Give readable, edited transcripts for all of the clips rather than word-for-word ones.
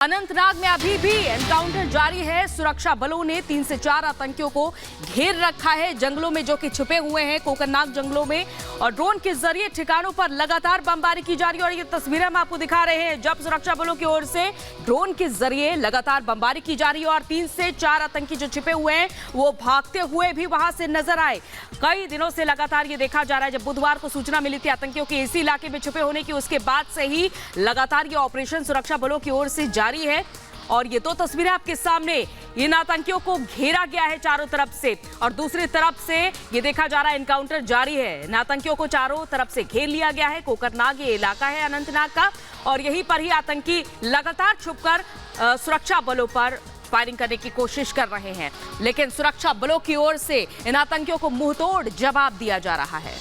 अनंतनाग में अभी भी एनकाउंटर जारी है। सुरक्षा बलों ने 3 से 4 आतंकियों को घेर रखा है जंगलों में, जो कि छुपे हुए हैं कोकरनाग जंगलों में, और ड्रोन के जरिए ठिकानों पर लगातार बमबारी की जा रही है। और ये तस्वीरें हम आपको दिखा रहे हैं जब सुरक्षा बलों की ओर से ड्रोन के जरिए लगातार बमबारी की जा रही है और 3 से 4 आतंकी जो छिपे हुए हैं वो भागते हुए भी वहां से नजर आए। कई दिनों से लगातार ये देखा जा रहा है। जब बुधवार को सूचना मिली थी आतंकियों के इसी इलाके में छुपे होने की, उसके बाद से ही लगातार ये ऑपरेशन सुरक्षा बलों की ओर से जारी है। और ये दो तस्वीरें आपके सामने, इन आतंकियों को घेरा गया है चारों तरफ से, और दूसरी तरफ से ये देखा जा रहा है एनकाउंटर जारी है। इन आतंकियों को चारों तरफ से घेर लिया गया है। कोकरनाग ये इलाका है अनंतनाग का, और यहीं पर ही आतंकी लगातार छुपकर सुरक्षा बलों पर फायरिंग करने की कोशिश कर रहे हैं, लेकिन सुरक्षा बलों की ओर से इन आतंकियों को मुंहतोड़ जवाब दिया जा रहा है।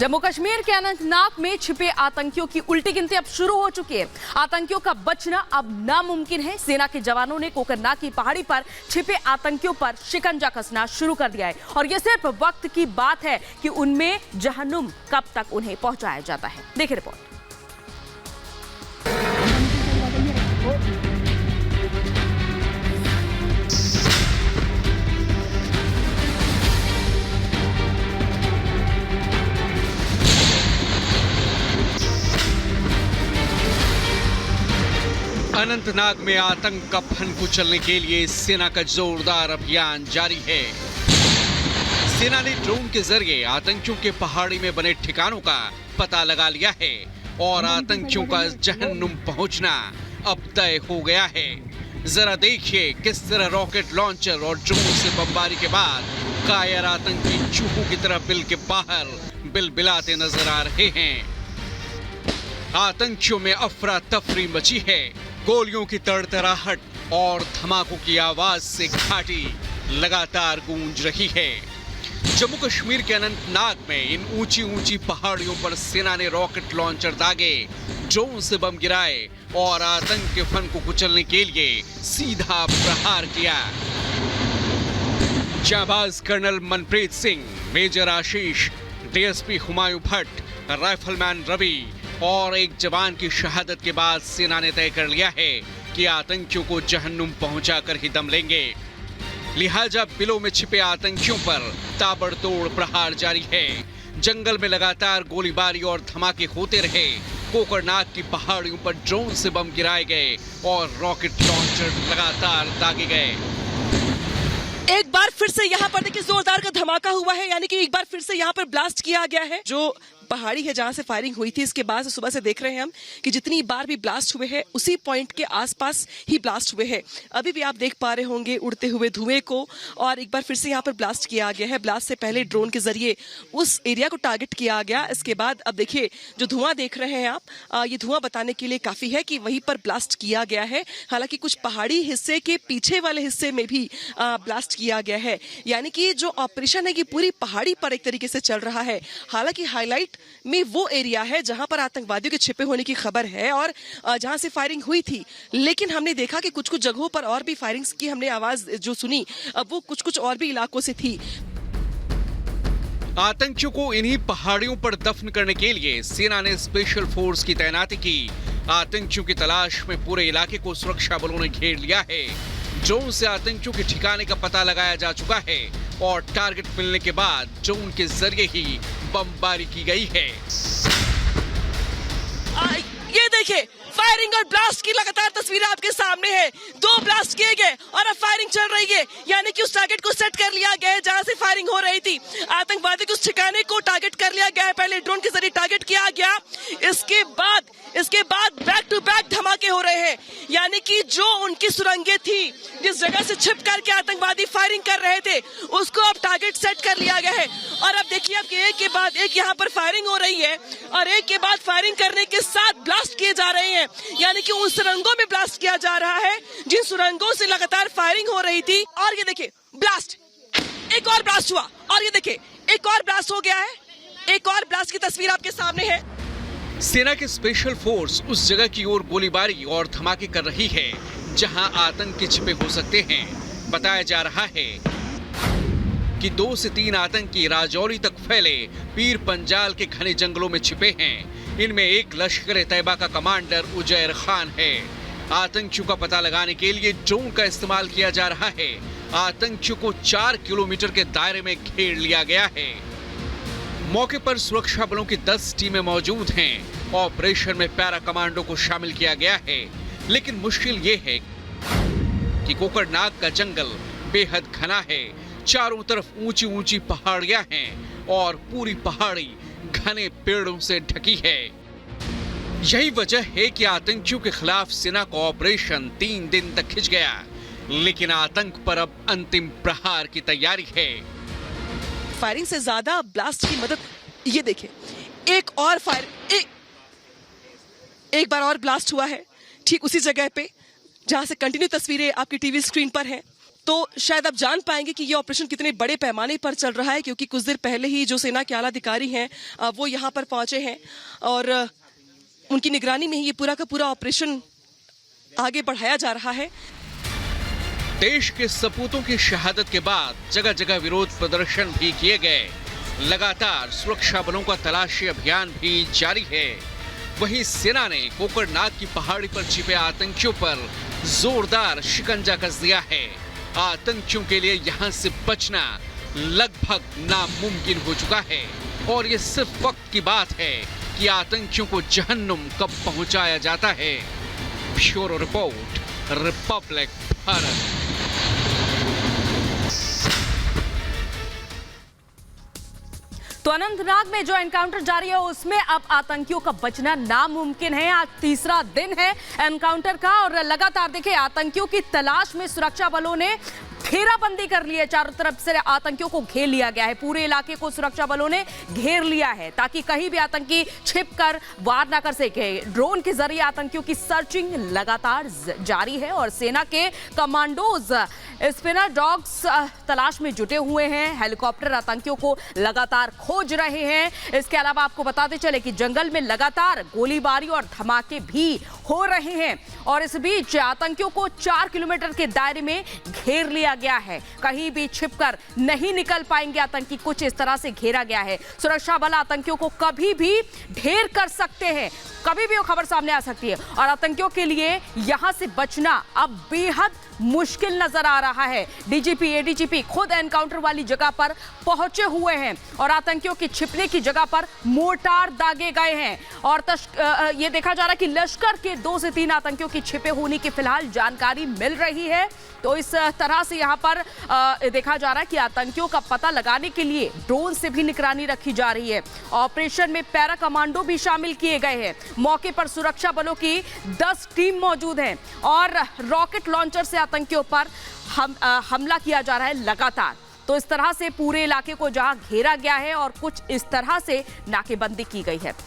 जम्मू कश्मीर के अनंतनाग में छिपे आतंकियों की उल्टी गिनती अब शुरू हो चुकी है। आतंकियों का बचना अब नामुमकिन है। सेना के जवानों ने कोकरनाग की पहाड़ी पर छिपे आतंकियों पर शिकंजा कसना शुरू कर दिया है, और यह सिर्फ वक्त की बात है कि उनमें जहन्नुम कब तक उन्हें पहुंचाया जाता है। देखिए रिपोर्ट। अनंतनाग में आतंक का फन कुचलने के लिए सेना का जोरदार अभियान जारी है। सेना ने ड्रोन के जरिए आतंकियों के पहाड़ी में बने ठिकानों का पता लगा लिया है, और आतंकियों का जहन्नुम पहुंचना अब तय हो गया है। जरा देखिए किस तरह रॉकेट लॉन्चर और ड्रोन से बमबारी के बाद कायर आतंकी चूहों की तरह बिल के बाहर बिलबिलाते नजर आ रहे हैं। आतंकियों में अफरा तफरी मची है। गोलियों की तड़तड़ाहट और धमाकों की आवाज से घाटी लगातार गूंज रही है। जम्मू कश्मीर के अनंतनाग में इन ऊंची ऊंची पहाड़ियों पर सेना ने रॉकेट लॉन्चर दागे, ड्रोन से बम गिराए और आतंक के फन को कुचलने के लिए सीधा प्रहार किया। जाबाज कर्नल मनप्रीत सिंह, मेजर आशीष, डीएसपी हुमायूं भट्ट, राइफलमैन रवि और एक जवान की शहादत के बाद सेना ने तय कर लिया है कि आतंकियों को जहन्नुम पहुंचाकर ही दम लेंगे। लिहाजा बिलों में छिपे आतंकियों पर ताबड़तोड़ प्रहार जारी है। जंगल में लगातार गोलीबारी और धमाके होते रहे। कोकरनाग की पहाड़ियों पर ड्रोन से बम गिराए गए और रॉकेट लॉन्चर लगातार दागे गए। एक बार फिर से यहाँ पर देखिए जोरदार का धमाका हुआ है, यानी कि एक बार फिर से यहाँ पर ब्लास्ट किया गया है। जो पहाड़ी है जहां से फायरिंग हुई थी, इसके बाद सुबह से देख रहे हैं हम कि जितनी बार भी ब्लास्ट हुए हैं उसी पॉइंट के आसपास ही ब्लास्ट हुए हैं। अभी भी आप देख पा रहे होंगे उड़ते हुए धुएं को, और एक बार फिर से यहाँ पर ब्लास्ट किया गया है। ब्लास्ट से पहले ड्रोन के जरिए उस एरिया को टारगेट किया गया। इसके बाद अब देखिए जो धुआं देख रहे हैं आप, ये धुआं बताने के लिए काफी है कि वहीं पर ब्लास्ट किया गया है। हालांकि कुछ पहाड़ी हिस्से के पीछे वाले हिस्से में भी ब्लास्ट किया गया है, यानी कि जो ऑपरेशन है ये पूरी पहाड़ी पर एक तरीके से चल रहा है। हालांकि हाईलाइट में वो एरिया है जहां पर आतंकवादियों के छिपे होने की खबर है और जहां से फायरिंग हुई थी, लेकिन हमने देखा कि कुछ कुछ जगहों पर और भी फायरिंग्स की हमने आवाज जो सुनी, अब वो कुछ कुछ और भी इलाकों से थी। आतंकियों को इन्हीं पहाड़ियों पर दफन करने के लिए सेना ने स्पेशल फोर्स की तैनाती की। आतंकियों की तलाश में पूरे इलाके को सुरक्षा बलों ने घेर लिया है। ड्रोन से आतंकियों के ठिकाने का पता लगाया जा चुका है, और टारगेट मिलने के बाद ड्रोन के जरिए ही बमबारी की गई है। ये देखिए फायरिंग और ब्लास्ट की लगातार तस्वीरें आपके सामने है। 2 ब्लास्ट किए गए और अब फायरिंग चल रही है, यानी कि उस टारगेट को सेट कर लिया गया है जहां से फायरिंग हो रही थी। आतंकवादी के उस ठिकाने को टारगेट कर लिया गया है। पहले ड्रोन के जरिए टारगेट किया गया, इसके बाद बैक टू बैक धमाके हो रहे हैं, यानी कि जो उनकी सुरंगें थी, जिस जगह से छिप करके आतंकवादी फायरिंग कर रहे थे, उसको अब टारगेट सेट कर लिया गया है। और अब देखिए अब एक के बाद एक यहाँ पर फायरिंग हो रही है, और एक के बाद फायरिंग करने के साथ ब्लास्ट किए जा रहे हैं, यानी कि उन सुरंगों में ब्लास्ट किया जा रहा है जिन सुरंगों से लगातार फायरिंग हो रही थी। और ये देखिए ब्लास्ट, एक और ब्लास्ट हुआ, और ये देखिए एक और ब्लास्ट हो गया है। एक और ब्लास्ट की तस्वीर आपके सामने है। सेना की स्पेशल फोर्स उस जगह की ओर गोलीबारी और धमाके कर रही है जहां आतंकी छिपे हो सकते हैं। बताया जा रहा है कि 2 से 3 आतंकी राजौरी तक फैले पीर पंजाल के घने जंगलों में छिपे हैं। इनमें एक लश्कर तैयबा का कमांडर उजैर खान है। आतंकियों का पता लगाने के लिए ड्रोन का इस्तेमाल किया जा रहा है। आतंकियों को 4 किलोमीटर के दायरे में घेर लिया गया है। मौके पर सुरक्षा बलों की 10 टीमें मौजूद हैं। ऑपरेशन में पैरा कमांडो को शामिल किया गया है। लेकिन मुश्किल ये है कि कोकरनाग का जंगल बेहद घना है। चारों तरफ ऊंची ऊंची पहाड़ियां हैं और पूरी पहाड़ी घने पेड़ों से ढकी है। यही वजह है कि आतंकियों के खिलाफ सेना का ऑपरेशन 3 दिन तक खिंच गया। लेकिन आतंक पर अब अंतिम प्रहार की तैयारी है। फायरिंग से ज्यादा ब्लास्ट की मदद, ये देखिए, एक और फायर, एक बार और ब्लास्ट हुआ है ठीक उसी जगह पे जहां से कंटिन्यू तस्वीरें आपकी टीवी स्क्रीन पर हैं। तो शायद आप जान पाएंगे कि ये ऑपरेशन कितने बड़े पैमाने पर चल रहा है, क्योंकि कुछ देर पहले ही जो सेना के आला अधिकारी हैं वो यहाँ पर पहुंचे हैं और उनकी निगरानी में ही ये पूरा का पूरा ऑपरेशन आगे बढ़ाया जा रहा है। देश के सपूतों की शहादत के बाद जगह जगह विरोध प्रदर्शन भी किए गए। लगातार सुरक्षा बलों का तलाशी अभियान भी जारी है। वहीं सेना ने कोकरनाग की पहाड़ी पर छिपे आतंकियों पर जोरदार शिकंजा कस दिया है। आतंकियों के लिए यहां से बचना लगभग नामुमकिन हो चुका है और ये सिर्फ वक्त की बात है कि आतंकियों को जहन्नुम कब पहुंचाया जाता है। Bureau report, Republic Bharat. तो अनंतनाग में जो एनकाउंटर जारी है उसमें अब आतंकियों का बचना नामुमकिन है। आज तीसरा दिन है एनकाउंटर का और लगातार देखिए आतंकियों की तलाश में सुरक्षा बलों ने घेराबंदी कर ली है। चारों तरफ से आतंकियों को घेर लिया गया है। पूरे इलाके को सुरक्षा बलों ने घेर लिया है ताकि कहीं भी आतंकी छिपकर वार ना कर सके। ड्रोन के जरिए आतंकियों की सर्चिंग लगातार जारी है और सेना के कमांडोज स्पिनर डॉग्स तलाश में जुटे हुए हैं। हेलीकॉप्टर आतंकियों को लगातार खोज रहे हैं। इसके अलावा आपको बताते चले कि जंगल में लगातार गोलीबारी और धमाके भी हो रहे हैं और इस बीच आतंकियों को 4 किलोमीटर के दायरे में घेर लिया गया है। कहीं भी छिपकर नहीं निकल पाएंगे आतंकी। कुछ इस तरह से घेरा गया है। सुरक्षा बल आतंकियों को कभी भी ढेर कर सकते हैं, कभी भी वो खबर सामने आ सकती है और आतंकियों के लिए यहां से बचना अब बेहद मुश्किल नजर आ रहा है। डीजीपी एडीजीपी खुद एनकाउंटर वाली जगह पर पहुंचे हुए हैं और आतंकियों की छिपने की जगह पर मोर्टार दागे गए हैं और ये देखा जा रहा है कि लश्कर के 2 से 3 आतंकियों की छिपे होने की फिलहाल जानकारी मिल रही है। तो इस तरह से यहां पर देखा जा रहा है कि आतंकियों का पता लगाने के लिए ड्रोन से भी निगरानी रखी जा रही है। ऑपरेशन में पैरा कमांडो भी शामिल किए गए हैं। मौके पर सुरक्षा बलों की 10 टीम मौजूद हैं और रॉकेट लॉन्चर से आतंकियों पर हमला किया जा रहा है लगातार। तो इस तरह से पूरे इलाके को जहां घेरा गया है और कुछ इस तरह से नाकेबंदी की गई है।